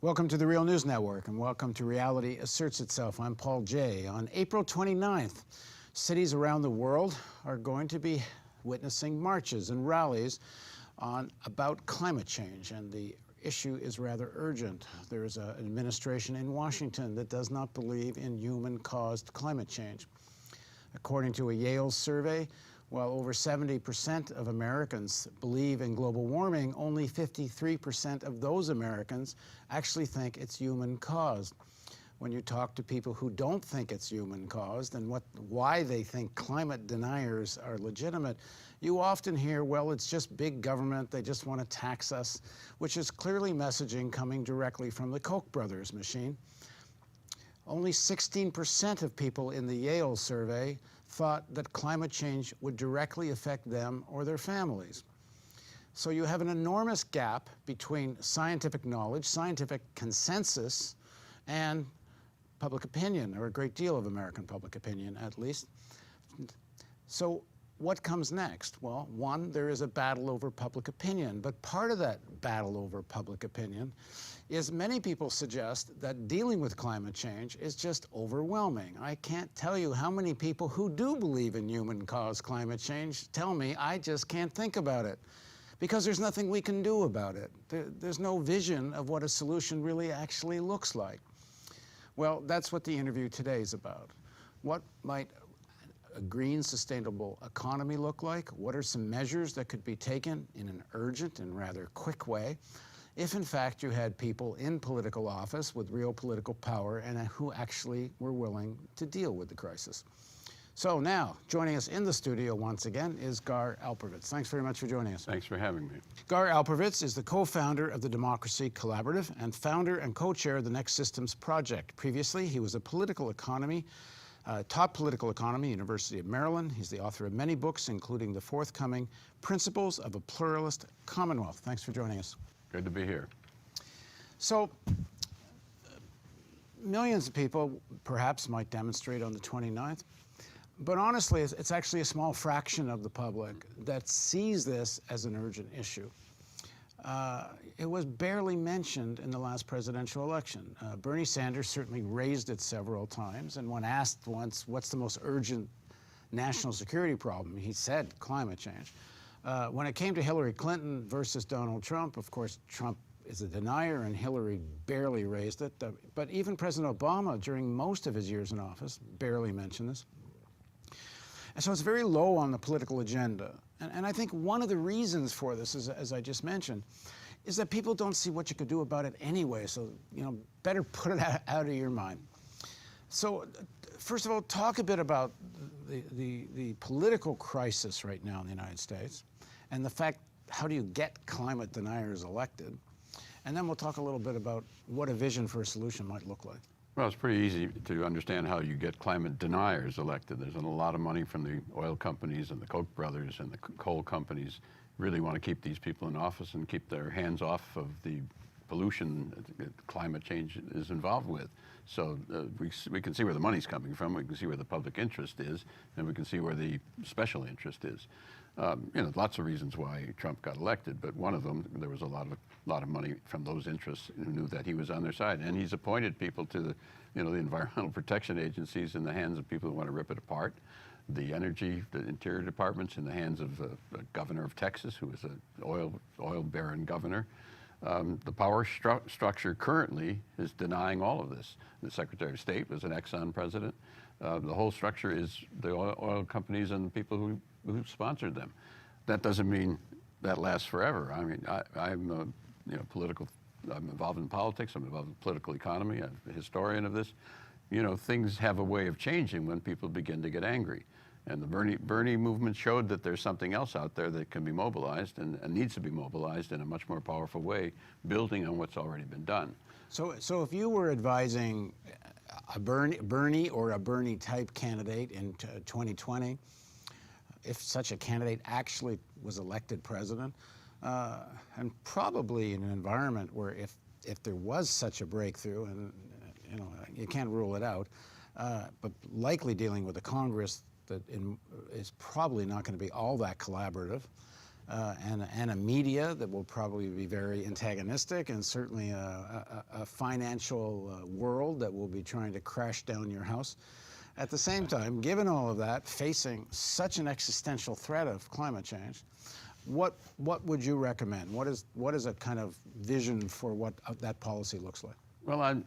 Welcome to the Real News Network, and welcome to Reality Asserts Itself. I'm Paul Jay. On April 29th, cities around the world are going to be witnessing marches and rallies about climate change, and the issue is rather urgent. There is an administration in Washington that does not believe in human-caused climate change. According to a Yale survey, while over 70% of Americans believe in global warming, only 53% of those Americans actually think it's human-caused. When you talk to people who don't think it's human-caused and why they think climate deniers are legitimate, you often hear, well, it's just big government, they just want to tax us, which is clearly messaging coming directly from the Koch brothers machine. Only 16% of people in the Yale survey thought that climate change would directly affect them or their families. So you have an enormous gap between scientific knowledge, scientific consensus, and public opinion, or a great deal of American public opinion, at least. So what comes next? Well, one, there is a battle over public opinion, but part of that battle over public opinion is many people suggest that dealing with climate change is just overwhelming. I can't tell you how many people who do believe in human-caused climate change tell me, I just can't think about it, because there's nothing we can do about it. There's no vision of what a solution really actually looks like. Well, that's what the interview today is about. What might a green, sustainable economy look like? What are some measures that could be taken in an urgent and rather quick way if, in fact, you had people in political office with real political power and who actually were willing to deal with the crisis? So now, joining us in the studio once again is Gar Alperovitz. Thanks very much for joining us. Thanks for having me. Gar Alperovitz is the co-founder of the Democracy Collaborative and founder and co-chair of the Next Systems Project. Previously, he was a top political economy, University of Maryland. He's the author of many books, including the forthcoming Principles of a Pluralist Commonwealth. Thanks for joining us. Good to be here. So, millions of people perhaps might demonstrate on the 29th, but honestly, it's actually a small fraction of the public that sees this as an urgent issue. It was barely mentioned in the last presidential election. Bernie Sanders certainly raised it several times, and when asked once, what's the most urgent national security problem, he said climate change. When it came to Hillary Clinton versus Donald Trump, of course, Trump is a denier and Hillary barely raised it. But even President Obama, during most of his years in office, barely mentioned this. And so it's very low on the political agenda. And I think one of the reasons for this, as I just mentioned, is that people don't see what you could do about it anyway. So, better put it out of your mind. So, first of all, talk a bit about the political crisis right now in the United States and the fact, how do you get climate deniers elected? And then we'll talk a little bit about what a vision for a solution might look like. Well, it's pretty easy to understand how you get climate deniers elected. There's a lot of money from the oil companies and the Koch brothers and the coal companies really want to keep these people in office and keep their hands off of the pollution that climate change is involved with. So we can see where the money's coming from, we can see where the public interest is, and we can see where the special interest is. Lots of reasons why Trump got elected, but one of them, there was a lot of money from those interests who knew that he was on their side, and he's appointed people to the environmental protection agencies in the hands of people who want to rip it apart. The interior departments in the hands of the governor of Texas, who is an oil baron governor. The power structure currently is denying all of this. The Secretary of State was an Exxon president. The whole structure is the oil companies and the people who sponsored them. That doesn't mean that lasts forever. I mean, I'm involved in politics. I'm involved in political economy. I'm a historian of this. Things have a way of changing when people begin to get angry. And the Bernie movement showed that there's something else out there that can be mobilized and needs to be mobilized in a much more powerful way, building on what's already been done. So if you were advising a Bernie or a Bernie-type candidate in 2020, if such a candidate actually was elected president, and probably in an environment where if there was such a breakthrough, and you can't rule it out, but likely dealing with a Congress that is probably not going to be all that collaborative, and a media that will probably be very antagonistic, and certainly a financial world that will be trying to crash down your house. At the same time, given all of that, facing such an existential threat of climate change, what would you recommend? What is a kind of vision for what that policy looks like? Well, I'm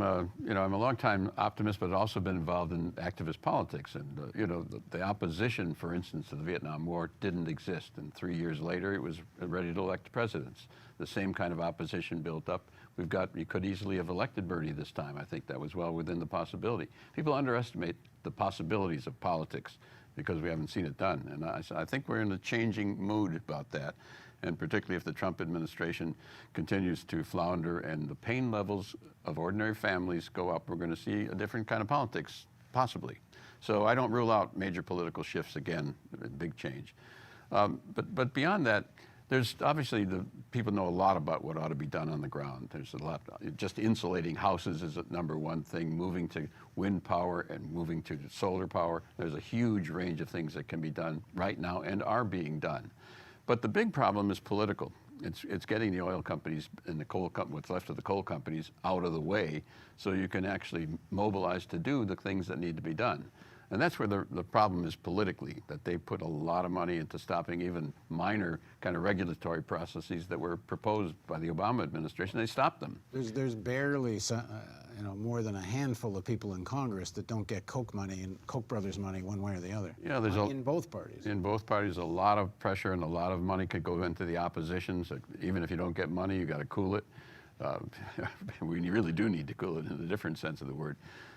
a longtime optimist, but I've also been involved in activist politics. And, the opposition, for instance, to the Vietnam War didn't exist. And 3 years later, it was ready to elect presidents. The same kind of opposition built up. You could easily have elected Bernie this time. I think that was well within the possibility. People underestimate the possibilities of politics because we haven't seen it done. And I think we're in a changing mood about that. And particularly if the Trump administration continues to flounder and the pain levels of ordinary families go up, we're going to see a different kind of politics, possibly. So I don't rule out major political shifts again, a big change. But beyond that, there's obviously people know a lot about what ought to be done on the ground. There's a lot, just insulating houses is a #1 thing, moving to wind power and moving to solar power. There's a huge range of things that can be done right now and are being done. But the big problem is political. It's getting the oil companies and what's left of the coal companies out of the way so you can actually mobilize to do the things that need to be done. And that's where the problem is politically, that they put a lot of money into stopping even minor kind of regulatory processes that were proposed by the Obama administration. They stopped them. There's barely more than a handful of people in Congress that don't get Koch money and Koch brothers money one way or the other. Yeah, in both parties. In both parties, a lot of pressure and a lot of money could go into the opposition. So even if you don't get money, you got to cool it. We really do need to cool it in a different sense of the word.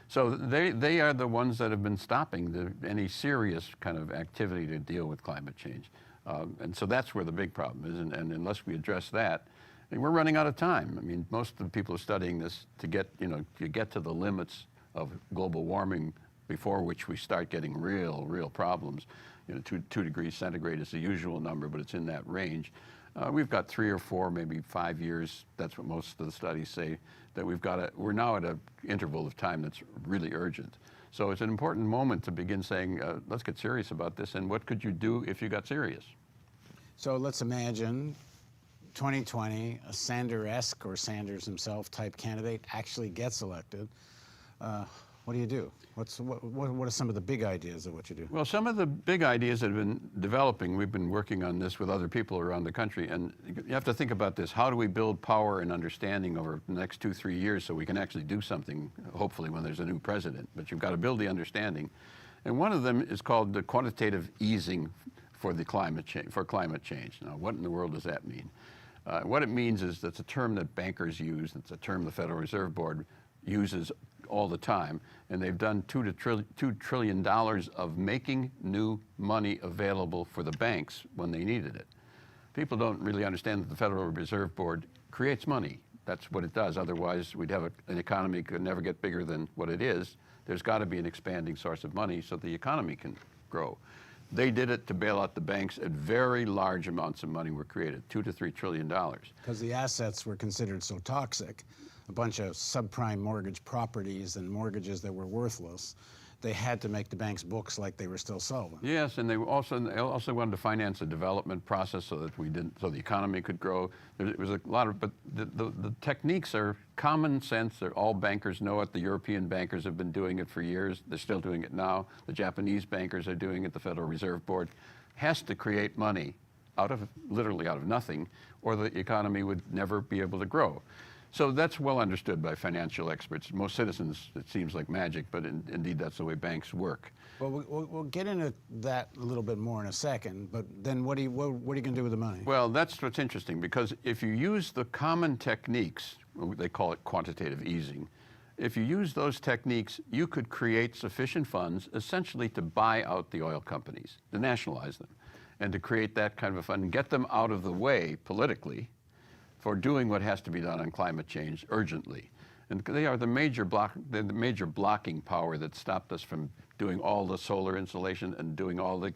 So they are the ones that have been stopping any serious kind of activity to deal with climate change. And so that's where the big problem is. And unless we address that, we're running out of time. I mean, most of the people are studying this to get to the limits of global warming before which we start getting real problems. 2 degrees centigrade is the usual number, but it's in that range. We've got 3 or 4, maybe 5 years. That's what most of the studies say, that we're now at an interval of time that's really urgent. So it's an important moment to begin saying, let's get serious about this, and what could you do if you got serious? So let's imagine 2020, a Sanders-esque or Sanders himself type candidate actually gets elected. What do you do? What are some of the big ideas of what you do? Well, some of the big ideas that have been developing, we've been working on this with other people around the country, and you have to think about this. How do we build power and understanding over the next 2-3 years so we can actually do something, hopefully when there's a new president? But you've got to build the understanding. And one of them is called the quantitative easing for climate change. Now, what in the world does that mean? What it means is that's a term that bankers use. It's a term the Federal Reserve Board uses all the time, and they've done $2 trillion of making new money available for the banks when they needed it. People don't really understand that the Federal Reserve Board creates money. That's what it does. Otherwise, we'd have an economy that could never get bigger than what it is. There's got to be an expanding source of money so the economy can grow. They did it to bail out the banks, and very large amounts of money were created, $2 to $3 trillion. Because the assets were considered so toxic, a bunch of subprime mortgage properties and mortgages that were worthless, they had to make the bank's books like they were still solvent. Yes, and they also wanted to finance a development process so that so the economy could grow. There was a lot of, but the techniques are common sense. All bankers know it. The European bankers have been doing it for years. They're still doing it now. The Japanese bankers are doing it. The Federal Reserve Board has to create money literally out of nothing, or the economy would never be able to grow. So that's well understood by financial experts. Most citizens, it seems like magic, but indeed that's the way banks work. Well, we'll get into that a little bit more in a second, but then what are you going to do with the money? Well, that's what's interesting, because if you use the common techniques, they call it quantitative easing, if you use those techniques, you could create sufficient funds essentially to buy out the oil companies, to nationalize them, and to create that kind of a fund and get them out of the way politically for doing what has to be done on climate change urgently. And they are the major blocking power that stopped us from doing all the solar insulation and doing all the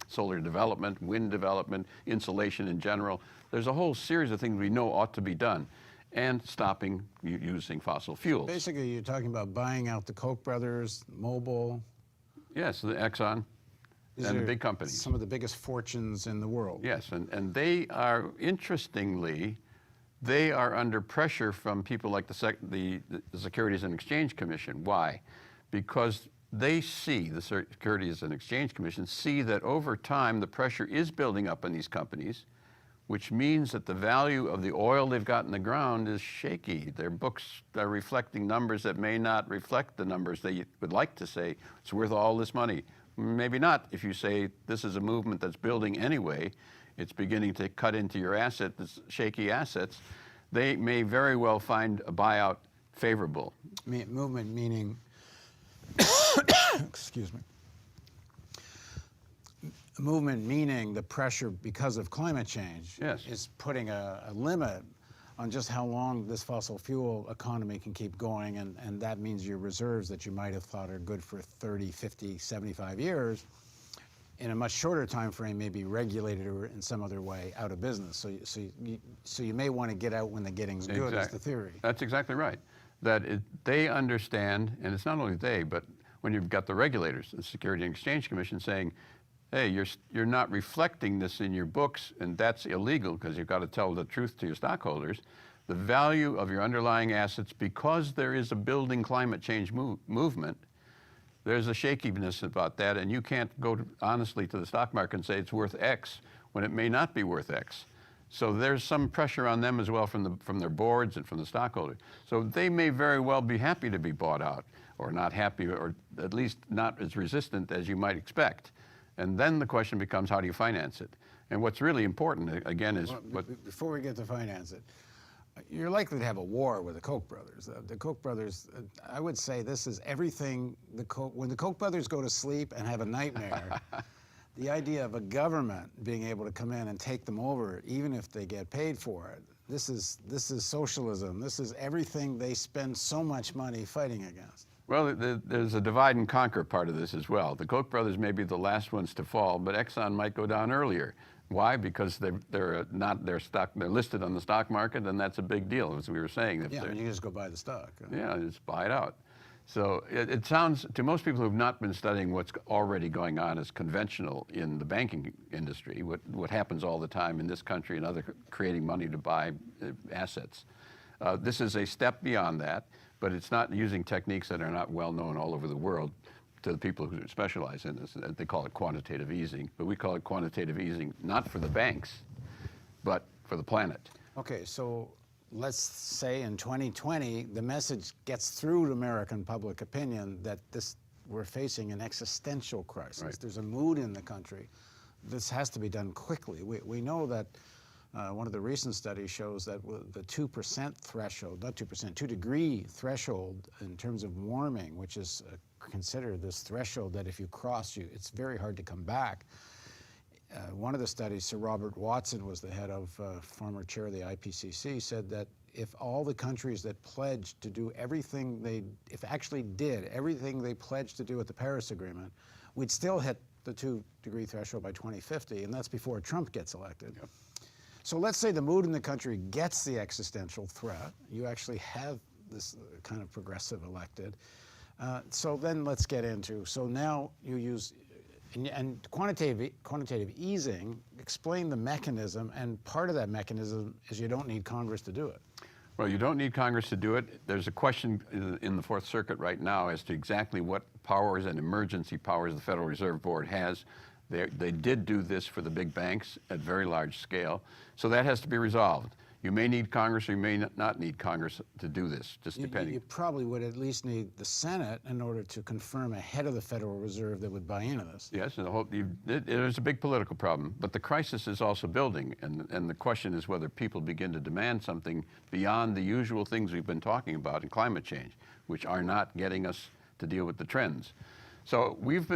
solar development, wind development, insulation in general. There's a whole series of things we know ought to be done, and stopping using fossil fuels. Basically, you're talking about buying out the Koch brothers, Mobil. Yes, the Exxon. and the big companies. Some of the biggest fortunes in the world. Yes, and they are, interestingly, they are under pressure from people like the Securities and Exchange Commission. Why? Because they see, the Securities and Exchange Commission, see that over time the pressure is building up on these companies, which means that the value of the oil they've got in the ground is shaky. Their books are reflecting numbers that may not reflect the numbers they would like to say it's worth all this money. Maybe not if you say this is a movement that's building anyway, it's beginning to cut into your shaky assets. They may very well find a buyout favorable. Movement meaning, excuse me. Movement meaning the pressure because of climate change is putting a limit on just how long this fossil fuel economy can keep going, and that means your reserves that you might have thought are good for 30, 50, 75 years, in a much shorter time frame may be regulated or in some other way out of business. So you may want to get out when the getting's good, is the theory. That's exactly right. They understand, and it's not only they, but when you've got the regulators, the Securities and Exchange Commission saying, hey, you're not reflecting this in your books, and that's illegal because you've got to tell the truth to your stockholders. The value of your underlying assets, because there is a building climate change movement, there's a shakiness about that, and you can't go honestly to the stock market and say it's worth X when it may not be worth X. So there's some pressure on them as well from their boards and from the stockholders. So they may very well be happy to be bought out, or not happy, or at least not as resistant as you might expect. And then the question becomes, how do you finance it? And what's really important, again, is... Before we get to finance it, you're likely to have a war with the Koch brothers. The Koch brothers, I would say this is everything, when the Koch brothers go to sleep and have a nightmare, the idea of a government being able to come in and take them over, even if they get paid for it, this is socialism. This is everything they spend so much money fighting against. Well, there's a divide and conquer part of this as well. The Koch brothers may be the last ones to fall, but Exxon might go down earlier. Why? Because they're listed on the stock market, and that's a big deal, as we were saying. Yeah, you just go buy the stock. Yeah, just buy it out. So it sounds, to most people who have not been studying what's already going on as conventional in the banking industry, what happens all the time in this country and other, creating money to buy assets. This is a step beyond that, but it's not using techniques that are not well known all over the world to the people who specialize in this. They call it quantitative easing, but we call it quantitative easing not for the banks, but for the planet. Okay, so let's say in 2020, the message gets through to American public opinion that we're facing an existential crisis. Right. There's a mood in the country. This has to be done quickly. We know that one of the recent studies shows that the 2% threshold, not 2%, 2-degree threshold in terms of warming, which is considered this threshold that if you cross, it's very hard to come back. One of the studies, Sir Robert Watson was the head of, former chair of the IPCC, said that if all the countries that pledged to do everything did everything they pledged to do at the Paris Agreement, we'd still hit the 2-degree threshold by 2050, and that's before Trump gets elected. Yep. So let's say the mood in the country gets the existential threat. You actually have this kind of progressive elected. So then let's get into, so now you use, and quantitative easing, explain the mechanism, and part of that mechanism is you don't need Congress to do it. Well, you don't need Congress to do it. There's a question in the Fourth Circuit right now as to exactly what powers and emergency powers the Federal Reserve Board has. They did do this for the big banks at very large scale, so that has to be resolved. You may need Congress or you may not need Congress to do this, just depending. You probably would at least need the Senate in order to confirm a head of the Federal Reserve that would buy into this. Yes, and there's a big political problem, but the crisis is also building, and the question is whether people begin to demand something beyond the usual things we've been talking about in climate change, which are not getting us to deal with the trends. So we've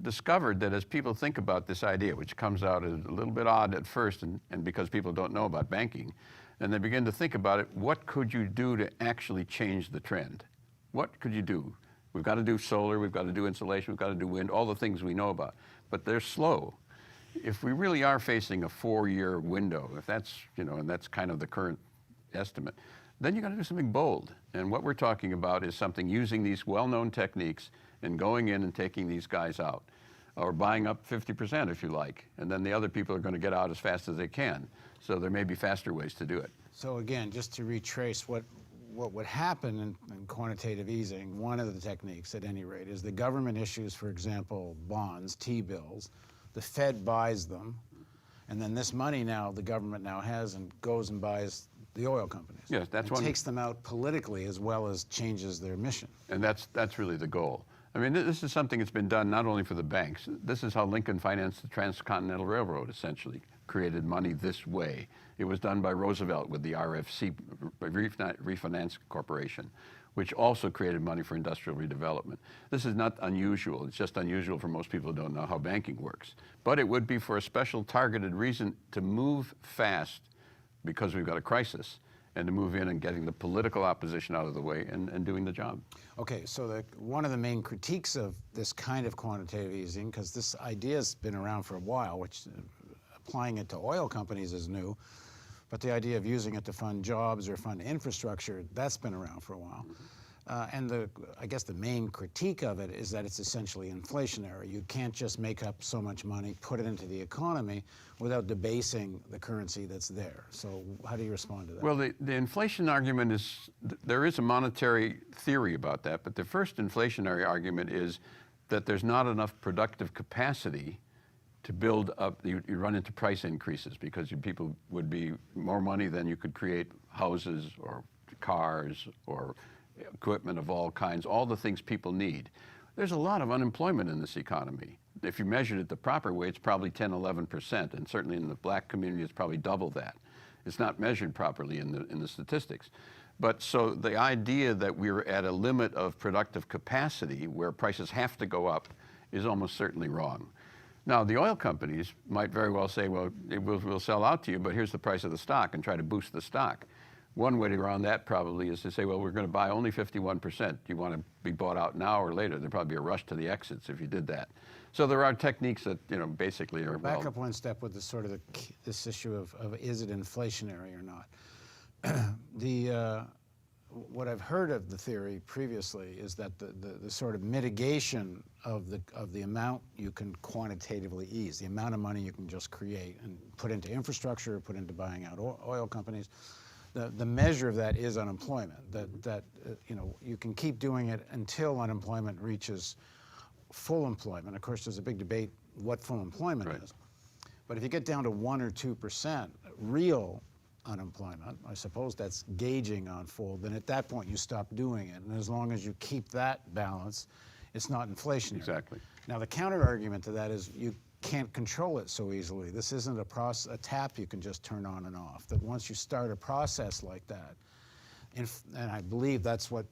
discovered that as people think about this idea, which comes out as a little bit odd at first, and because people don't know about banking, and they begin to think about it, what could you do to actually change the trend? What could you do? We've got to do solar, we've got to do insulation, we've got to do wind, all the things we know about, but they're slow. If we really are facing a 4-year window, if that's, and that's kind of the current estimate, then you got to do something bold. And what we're talking about is something using these well-known techniques and going in and taking these guys out. or buying up 50% if you like, and then the other people are going to get out as fast as they can. So there may be faster ways to do it. So again, just to retrace what would happen in quantitative easing, one of the techniques at any rate is the government issues, for example, bonds, T-bills, the Fed buys them, and then this money now the government now has and goes and buys the oil companies. Yes, that's one. Takes them out politically as well as changes their mission. And that's really the goal. I mean, this is something that's been done not only for the banks. This is how Lincoln financed the Transcontinental Railroad, essentially, created money this way. It was done by Roosevelt with the RFC, Refinance Corporation, which also created money for industrial redevelopment. This is not unusual. It's just unusual for most people who don't know how banking works. But it would be for a special targeted reason to move fast because we've got a crisis, and to move in and getting the political opposition out of the way and doing the job. Okay, so one of the main critiques of this kind of quantitative easing, because this idea's been around for a while, which applying it to oil companies is new, but the idea of using it to fund jobs or fund infrastructure, that's been around for a while. And I guess the main critique of it is that it's essentially inflationary. You can't just make up so much money, put it into the economy without debasing the currency that's there. So how do you respond to that? Well, the inflation argument is, there is a monetary theory about that, but the first inflationary argument is that there's not enough productive capacity to build up. You run into price increases because people would be more money than you could create houses or cars or equipment of all kinds, all the things people need. There's a lot of unemployment in this economy. If you measured it the proper way, it's probably 10, 11%, and certainly in the black community, it's probably double that. It's not measured properly in the statistics. But so the idea that we're at a limit of productive capacity where prices have to go up is almost certainly wrong. Now, the oil companies might very well say, well, we'll sell out to you, but here's the price of the stock, and try to boost the stock. One way around that probably is to say, well, we're going to buy only 51%. Do you want to be bought out now or later? There'd probably be a rush to the exits if you did that. So there are techniques that, basically are Back up one step with this issue of is it inflationary or not? What I've heard of the theory previously is that the sort of mitigation of the amount you can quantitatively ease, the amount of money you can just create and put into infrastructure, put into buying out oil companies. The measure of that is unemployment. You can keep doing it until unemployment reaches full employment. Of course, there's a big debate what full employment is. But if you get down to 1 or 2% real unemployment, I suppose that's gauging on full, then at that point you stop doing it. And as long as you keep that balance, it's not inflationary. Exactly. Now, the counter argument to that is you can't control it so easily. This isn't a tap you can just turn on and off. That once you start a process like that, and I believe that's what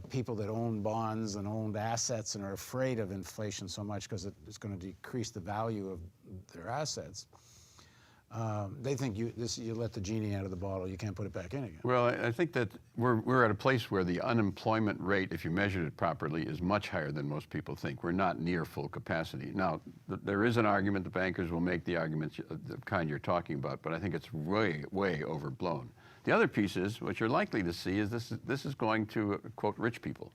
people that own bonds and owned assets and are afraid of inflation so much because it's going to decrease the value of their assets. They think you let the genie out of the bottle, you can't put it back in again. Well, I think that we're at a place where the unemployment rate, if you measured it properly, is much higher than most people think. We're not near full capacity. Now, there is an argument, the bankers will make the arguments the kind you're talking about, but I think it's way, way overblown. The other piece is, what you're likely to see is this is going to, quote, rich people.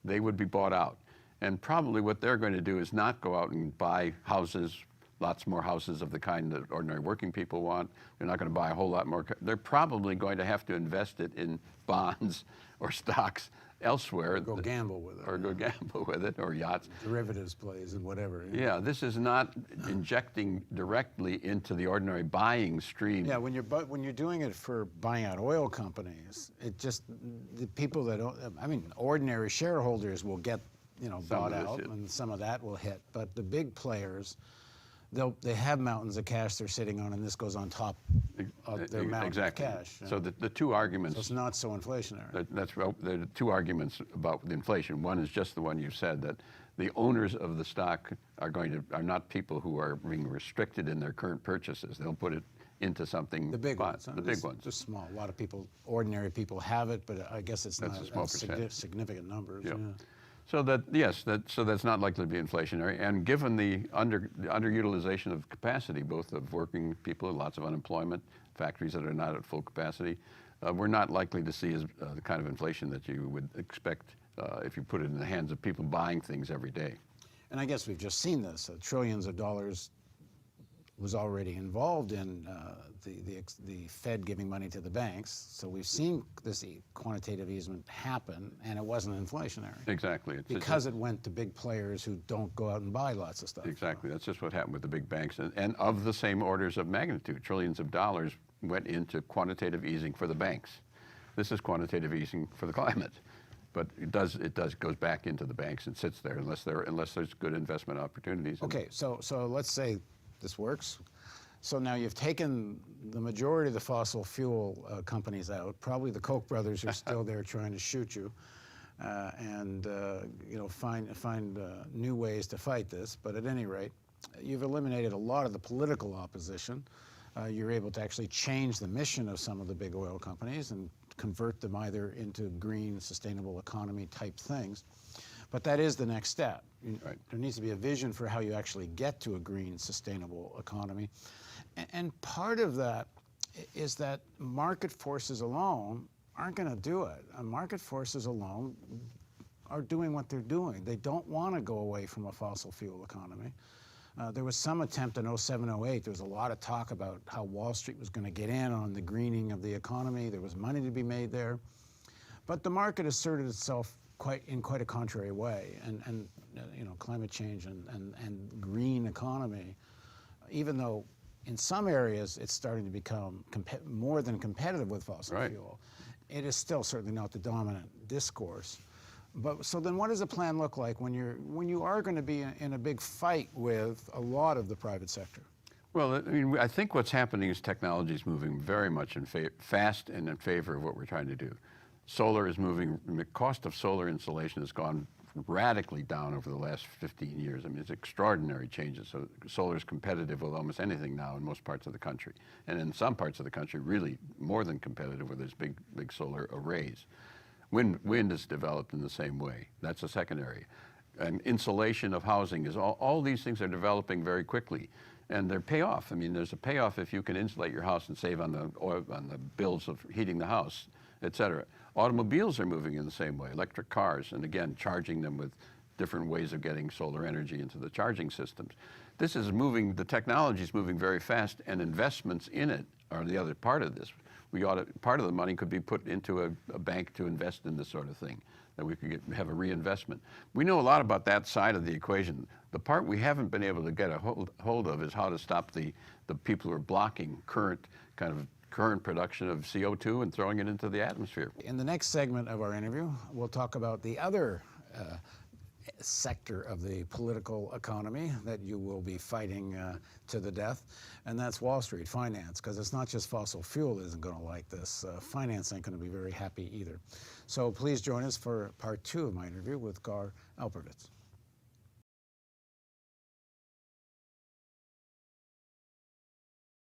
They would be bought out. And probably what they're going to do is not go out and buy houses, lots more houses of the kind that ordinary working people want. They're not going to buy a whole lot more. They're probably going to have to invest it in bonds or stocks elsewhere. Go gamble with it. Or go gamble with it, or yachts. Derivatives plays and whatever. Yeah, this is not injecting directly into the ordinary buying stream. Yeah, when you're doing it for buying out oil companies, the people that ordinary shareholders will get bought out, and some of that will hit. But the big players, they have mountains of cash they're sitting on, and this goes on top of their mountain of cash. So the two arguments. So it's not so inflationary. There are two arguments about the inflation. One is just the one you said, that the owners of the stock are not people who are being restricted in their current purchases. They'll put it into something. The big ones. The big ones. Just small. A lot of people, ordinary people, have it, but I guess it's That's not a small significant numbers. Yep. Yeah. So that's not likely to be inflationary. And given the underutilization of capacity, both of working people, lots of unemployment, factories that are not at full capacity, we're not likely to see the kind of inflation that you would expect if you put it in the hands of people buying things every day. And I guess we've just seen this. Trillions of dollars was already involved in the Fed giving money to the banks. So we've seen this quantitative easement happen, and it wasn't inflationary. Exactly. Because it went to big players who don't go out and buy lots of stuff. Exactly. That's just what happened with the big banks. And of the same orders of magnitude, trillions of dollars went into quantitative easing for the banks. This is quantitative easing for the climate. But it goes back into the banks and sits there unless there's good investment opportunities. Okay, so let's say this works. So now you've taken the majority of the fossil fuel companies out. Probably the Koch brothers are still there trying to shoot you, and you know, find new ways to fight this. But at any rate, you've eliminated a lot of the political opposition. You're able to actually change the mission of some of the big oil companies and convert them either into green, sustainable economy type things. But that is the next step. Right. There needs to be a vision for how you actually get to a green, sustainable economy. And part of that is that market forces alone aren't going to do it. Market forces alone are doing what they're doing. They don't want to go away from a fossil fuel economy. There was some attempt in 07, 08. There was a lot of talk about how Wall Street was going to get in on the greening of the economy. There was money to be made there. But the market asserted itself in quite a contrary way. And you know, climate change and green economy, even though in some areas it's starting to become more than competitive with fossil fuel, it is still certainly not the dominant discourse. But so then what does a plan look like when you are going to be in a big fight with a lot of the private sector? Well, I mean, I think what's happening is technology is moving very much fast and in favor of what we're trying to do. Solar is moving, the cost of solar insulation has gone radically down over the last 15 years. I mean, it's extraordinary changes. So solar is competitive with almost anything now in most parts of the country. And in some parts of the country, really more than competitive where there's big solar arrays. Wind is developed in the same way. That's a second area. And insulation of housing is all these things are developing very quickly. And they pay off. I mean, there's a payoff if you can insulate your house and save on the oil, on the bills of heating the house, et cetera. Automobiles are moving in the same way, electric cars, and again, charging them with different ways of getting solar energy into the charging systems. This is moving, the technology is moving very fast, and investments in it are the other part of this. Part of the money could be put into a bank to invest in this sort of thing, that we could have a reinvestment. We know a lot about that side of the equation. The part we haven't been able to get a hold of is how to stop the people who are blocking current production of CO2 and throwing it into the atmosphere. In the next segment of our interview, we'll talk about the other sector of the political economy that you will be fighting to the death, and that's Wall Street, finance, because it's not just fossil fuel that isn't going to like this. Finance ain't going to be very happy either. So please join us for part 2 of my interview with Gar Alperovitz.